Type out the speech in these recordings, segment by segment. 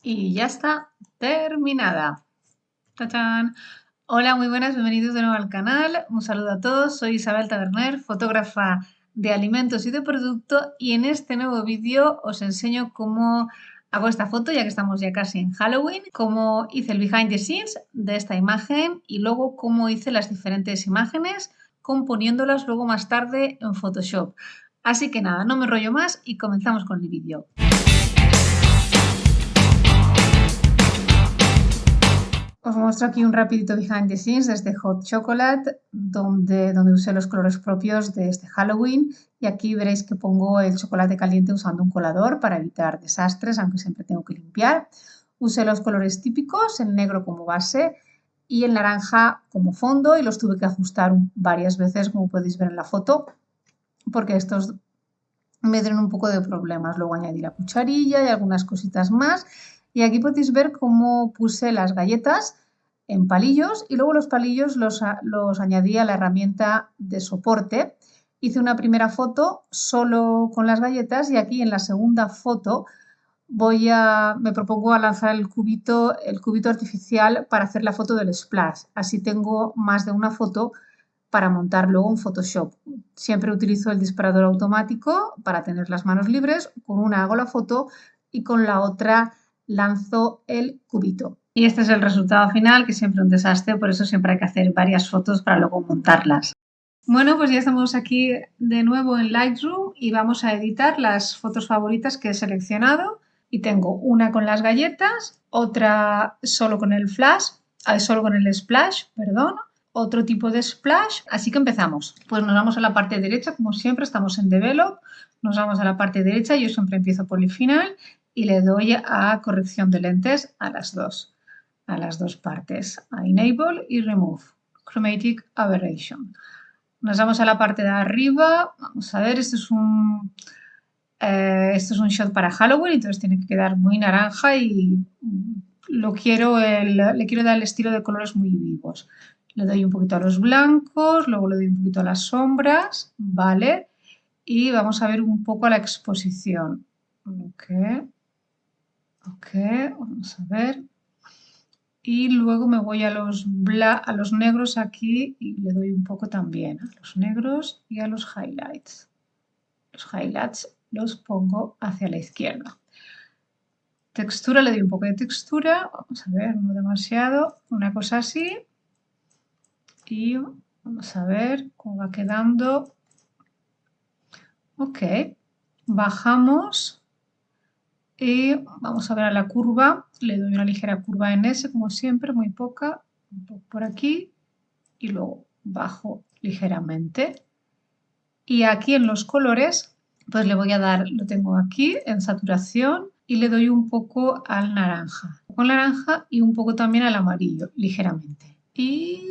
Y ya está terminada. ¡Tachán! Hola, muy buenas, bienvenidos de nuevo al canal. Un saludo a todos, soy Isabel Taberner, fotógrafa de alimentos y de producto, y en este nuevo vídeo os enseño cómo hago esta foto, ya que estamos ya casi en Halloween, cómo hice el behind the scenes de esta imagen y luego cómo hice las diferentes imágenes, componiéndolas luego más tarde en Photoshop. Así que nada, no me enrollo más y comenzamos con el vídeo. Os muestro aquí un rapidito behind the scenes desde Hot Chocolate, donde usé los colores propios de este Halloween, y aquí veréis que pongo el chocolate caliente usando un colador para evitar desastres, aunque siempre tengo que limpiar. Usé los colores típicos, el negro como base y el naranja como fondo, y los tuve que ajustar varias veces, como podéis ver en la foto, porque estos me dieron un poco de problemas. Luego añadí la cucharilla y algunas cositas más. Y aquí podéis ver cómo puse las galletas en palillos y luego los palillos los añadí a la herramienta de soporte. Hice una primera foto solo con las galletas y aquí en la segunda foto me propongo a lanzar el cubito artificial para hacer la foto del splash. Así tengo más de una foto para montar luego en Photoshop. Siempre utilizo el disparador automático para tener las manos libres. Con una hago la foto y con la otra lanzo el cubito. Y este es el resultado final, que siempre es un desastre, por eso siempre hay que hacer varias fotos para luego montarlas. Bueno, pues ya estamos aquí de nuevo en Lightroom y vamos a editar las fotos favoritas que he seleccionado. Y tengo una con las galletas, otra solo con el solo con el splash, perdón, otro tipo de splash, así que empezamos. Pues nos vamos a la parte derecha, como siempre, estamos en Develop, nos vamos a la parte derecha, yo siempre empiezo por el final y le doy a corrección de lentes a las dos partes, a Enable y Remove, Chromatic Aberration. Nos vamos a la parte de arriba, vamos a ver, esto es un shot para Halloween, entonces tiene que quedar muy naranja y le quiero dar el estilo de colores muy vivos. Le doy un poquito a los blancos, luego le doy un poquito a las sombras, ¿vale? Y vamos a ver un poco a la exposición. Ok, vamos a ver. Y luego me voy a los negros aquí y le doy un poco también a los negros y a los highlights. Los highlights los pongo hacia la izquierda. Textura, le doy un poco de textura. Vamos a ver, no demasiado. Una cosa así. Y vamos a ver cómo va quedando. Ok. Bajamos. Y vamos a ver a la curva. Le doy una ligera curva en S, como siempre, muy poca. Un poco por aquí. Y luego bajo ligeramente. Y aquí en los colores, pues le voy a dar, lo tengo aquí en saturación y le doy un poco al naranja. Un poco al naranja y un poco también al amarillo, ligeramente. Y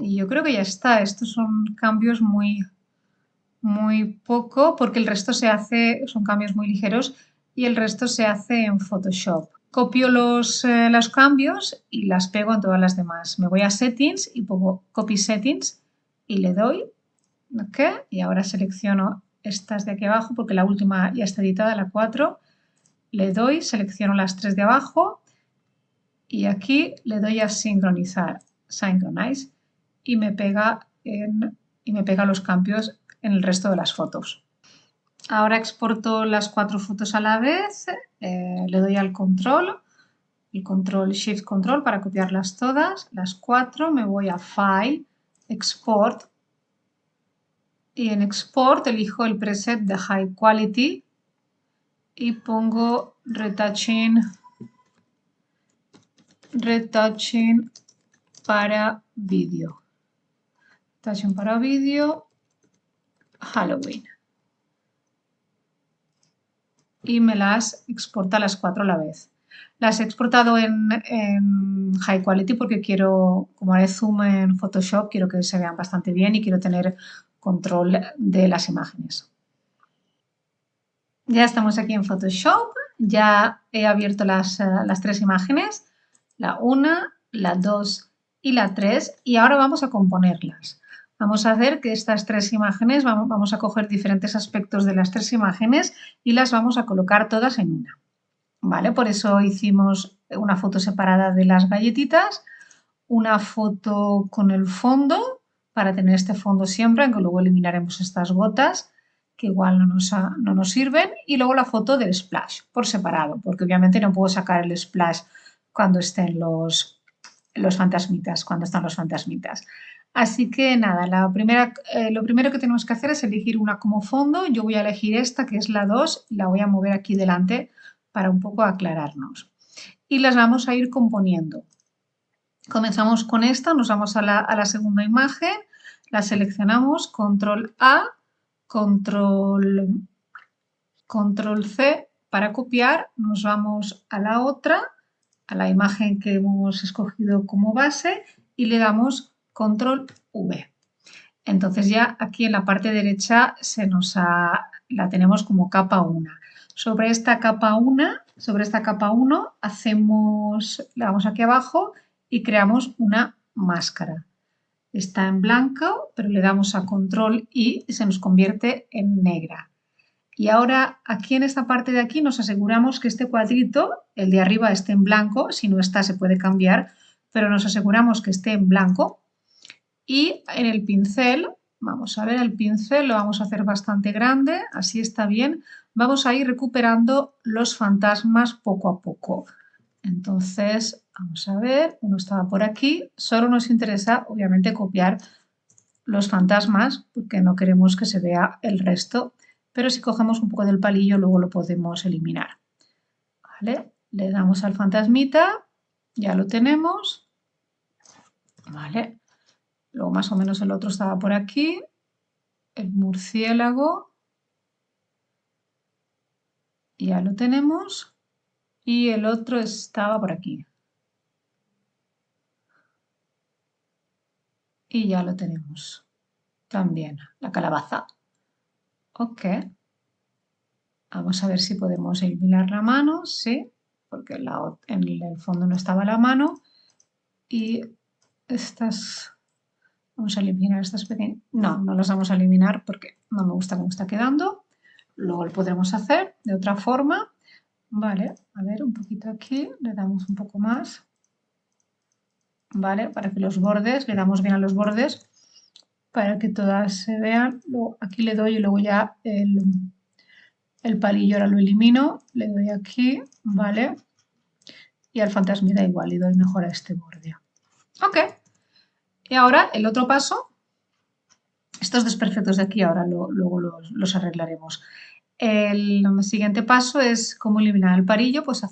yo creo que ya está. Estos son cambios muy poco, porque el resto son cambios muy ligeros y el resto se hace en Photoshop. Copio los cambios y las pego en todas las demás. Me voy a Settings y pongo Copy Settings y le doy. ¿Ok? Y ahora selecciono estas de aquí abajo porque la última ya está editada, la 4. Le doy, selecciono las 3 de abajo y aquí le doy a sincronizar, Synchronize, y me pega los cambios en el resto de las fotos. Ahora exporto las 4 fotos a la vez, le doy al control, Shift Control para copiarlas todas, las 4, me voy a File, Export, y en Export elijo el preset de High Quality y pongo Retouching para vídeo. Retouching para vídeo, Halloween. Y me las exporta las 4 a la vez. Las he exportado en High Quality porque quiero, como haré zoom en Photoshop, quiero que se vean bastante bien y quiero tener control de las imágenes. Ya estamos aquí en Photoshop, ya he abierto las 3 imágenes, la 1, la 2 y la 3, y ahora vamos a componerlas. Vamos a hacer que estas 3 imágenes, vamos a coger diferentes aspectos de las 3 imágenes y las vamos a colocar todas en una. ¿vale? Por eso hicimos una foto separada de las galletitas, una foto con el fondo, para tener este fondo siempre, aunque luego eliminaremos estas gotas, que igual no nos sirven, y luego la foto del splash, por separado, porque obviamente no puedo sacar el splash cuando estén los fantasmitas, cuando están los fantasmitas. Así que nada, lo primero que tenemos que hacer es elegir una como fondo. Yo voy a elegir esta, que es la 2, y la voy a mover aquí delante para un poco aclararnos. Y las vamos a ir componiendo. Comenzamos con esta, nos vamos a la segunda imagen, la seleccionamos, control A, control C para copiar, nos vamos a la otra, a la imagen que hemos escogido como base y le damos control V. Entonces ya aquí en la parte derecha la tenemos como capa 1. Sobre esta capa 1 le damos aquí abajo y creamos una máscara. Está en blanco, pero le damos a control y se nos convierte en negra. Y ahora aquí en esta parte de aquí nos aseguramos que este cuadrito, el de arriba, esté en blanco. Si no está se puede cambiar, pero nos aseguramos que esté en blanco. Y en el pincel, vamos a ver, el pincel lo vamos a hacer bastante grande, así está bien. Vamos a ir recuperando los fantasmas poco a poco. Entonces, vamos a ver, uno estaba por aquí. Solo nos interesa, obviamente, copiar los fantasmas porque no queremos que se vea el resto, pero si cogemos un poco del palillo luego lo podemos eliminar. ¿Vale? Le damos al fantasmita, ya lo tenemos. ¿Vale? Luego más o menos el otro estaba por aquí, el murciélago, ya lo tenemos, y el otro estaba por aquí. Y ya lo tenemos también, la calabaza. Ok. Vamos a ver si podemos eliminar la mano, sí, porque en el fondo no estaba la mano. Y estas, vamos a eliminar estas pequeñas. No, no las vamos a eliminar porque no me gusta cómo está quedando. Luego lo podremos hacer de otra forma. Vale, a ver, un poquito aquí, le damos un poco más. Vale, para que los bordes, le damos bien a los bordes para que todas se vean. Luego, aquí le doy y luego ya el palillo ahora lo elimino. Le doy aquí, vale. Y al fantasmita igual, le doy mejor a este borde. Ok. Y ahora el otro paso. Estos desperfectos de aquí ahora luego los arreglaremos. El siguiente paso es cómo eliminar el palillo. Pues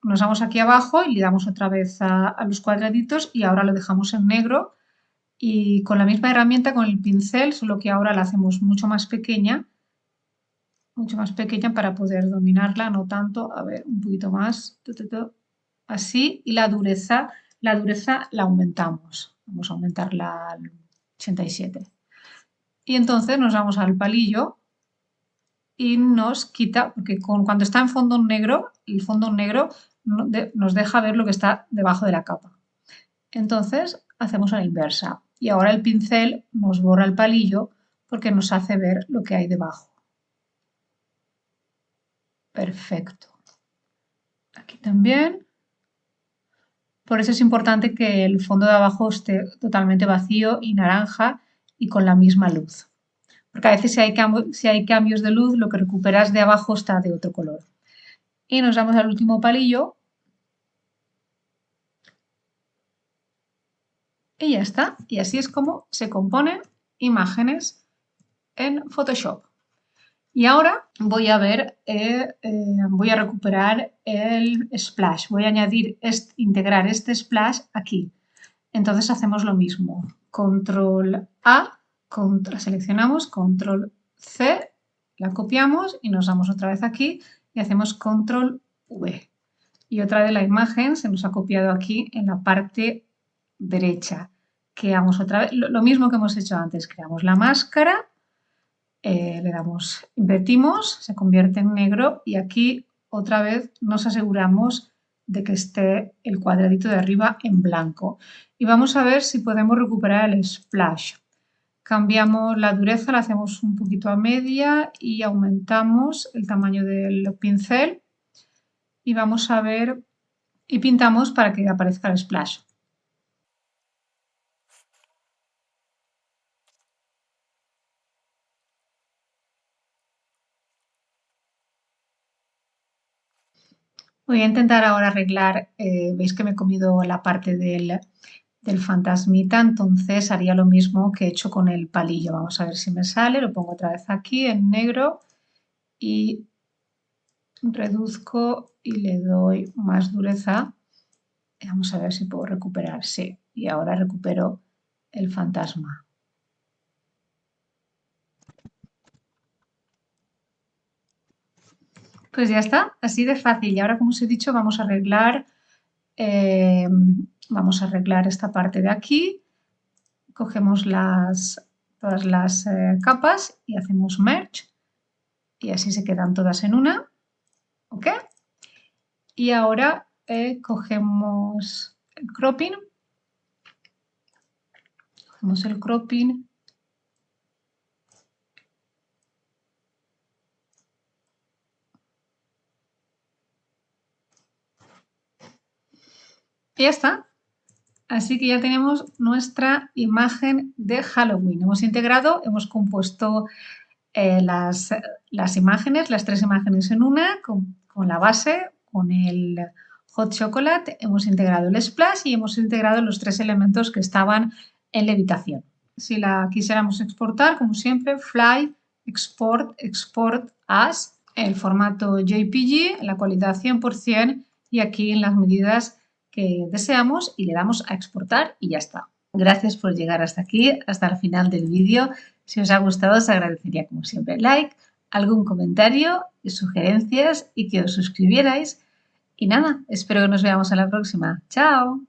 nos vamos aquí abajo y le damos otra vez a los cuadraditos y ahora lo dejamos en negro. Y con la misma herramienta, con el pincel, solo que ahora la hacemos mucho más pequeña para poder dominarla, no tanto, a ver, un poquito más, así, y la dureza la aumentamos, vamos a aumentarla al 87. Y entonces nos vamos al palillo y nos quita, porque cuando está en fondo negro, el fondo negro nos deja ver lo que está debajo de la capa. Entonces hacemos a la inversa y ahora el pincel nos borra el palillo porque nos hace ver lo que hay debajo. Perfecto. Aquí también. Por eso es importante que el fondo de abajo esté totalmente vacío y naranja y con la misma luz. Porque a veces si hay cambios de luz, lo que recuperas de abajo está de otro color. Y nos vamos al último palillo. Y ya está. Y así es como se componen imágenes en Photoshop. Y ahora voy a voy a recuperar el splash. Voy a integrar este splash aquí. Entonces hacemos lo mismo. Control A, la seleccionamos, control C, la copiamos y nos vamos otra vez aquí y hacemos control V. Y otra vez la imagen se nos ha copiado aquí en la parte derecha. Creamos otra vez lo mismo que hemos hecho antes. Creamos la máscara. Le damos, invertimos, se convierte en negro y aquí otra vez nos aseguramos de que esté el cuadradito de arriba en blanco. Y vamos a ver si podemos recuperar el splash. Cambiamos la dureza, la hacemos un poquito a media y aumentamos el tamaño del pincel y vamos a ver y pintamos para que aparezca el splash. Voy a intentar ahora arreglar, veis que me he comido la parte del fantasmita, entonces haría lo mismo que he hecho con el palillo. Vamos a ver si me sale, lo pongo otra vez aquí en negro y reduzco y le doy más dureza. Vamos a ver si puedo recuperar, sí, y ahora recupero el fantasma. Pues ya está, así de fácil. Y ahora, como os he dicho, eh, vamos a arreglar esta parte de aquí. Cogemos todas las capas y hacemos merge y así se quedan todas en una. ¿Ok? Y ahora cogemos el cropping y ya está. Así que ya tenemos nuestra imagen de Halloween. Hemos compuesto las imágenes, las tres imágenes en una, con la base, con el hot chocolate, hemos integrado el splash y hemos integrado los tres elementos que estaban en levitación. Si la quisiéramos exportar, como siempre, fly, export, export as, el formato JPG, la calidad 100% y aquí en las medidas que deseamos y le damos a exportar y ya está. Gracias por llegar hasta aquí, hasta el final del vídeo. Si os ha gustado, os agradecería como siempre like, algún comentario y sugerencias y que os suscribierais. Y nada, espero que nos veamos en la próxima. ¡Chao!